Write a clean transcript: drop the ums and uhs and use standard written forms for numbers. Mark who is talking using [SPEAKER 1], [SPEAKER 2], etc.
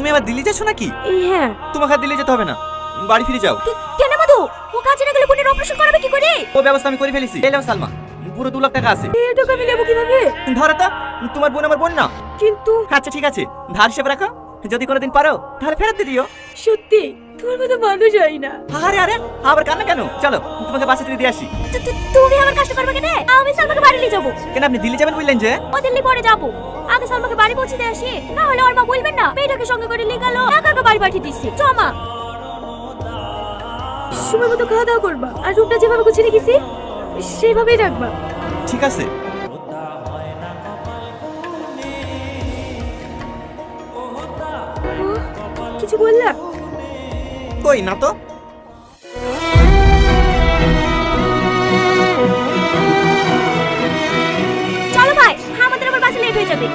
[SPEAKER 1] তুমি আবার দিল্লি যাচ্ছ নাকি?
[SPEAKER 2] হ্যাঁ।
[SPEAKER 1] তোমাকে আর দিল্লি যেতে হবে না, বাড়ি ফিরে যাও।
[SPEAKER 2] কেন মধু, ও কাজে না গেলে বোনের অপারেশন করাবে কি করে?
[SPEAKER 1] ও ব্যবস্থা আমি করে ফেলেছি। এই নাও সালমা, পুরো 2 লাখ টাকা আছে।
[SPEAKER 2] এই টাকা আমি নেবো কিভাবে?
[SPEAKER 1] ধরো তো, তোমার বোন আমার বোন না?
[SPEAKER 2] কিন্তু
[SPEAKER 1] আচ্ছা ঠিক আছে, ধার হিসেবে রাখো, যদি কোনোদিন পারো তাহলে ফেরত দিয়ে দিও।
[SPEAKER 2] সত্যি তোমার মতো মানুষ হয় না।
[SPEAKER 1] আরে আরে আবার কান্না কেন? চলো তোমাকে বাসে দিয়ে আসি।
[SPEAKER 2] তুমি আমার কাজটা করবে কেন? আমি সালমাকে বাড়ি নিয়ে যাবো।
[SPEAKER 1] কেন আপনি দিল্লি যাবেন বললেন যে?
[SPEAKER 2] ও দিল্লি পরে যাবো, আগে সালমাকে বাড়ি পৌঁছে দিয়ে আসি, না হলে ওর মা বলবেন না মেয়েটাকে সঙ্গে করে নিয়ে গেল, একা একা বাড়ি পাঠিয়ে দিচ্ছি। চ মা, সময় মতো খাওয়া দাওয়া করবা, আর রুমটা যেভাবে গুছিয়ে রেখেছি সেইভাবেই রাখবা।
[SPEAKER 1] ঠিক আছে।
[SPEAKER 2] কিছু বললা?
[SPEAKER 1] কই না তো।
[SPEAKER 2] চলো ভাই, আমাদের আবার বাসে লেট হয়ে যাবে।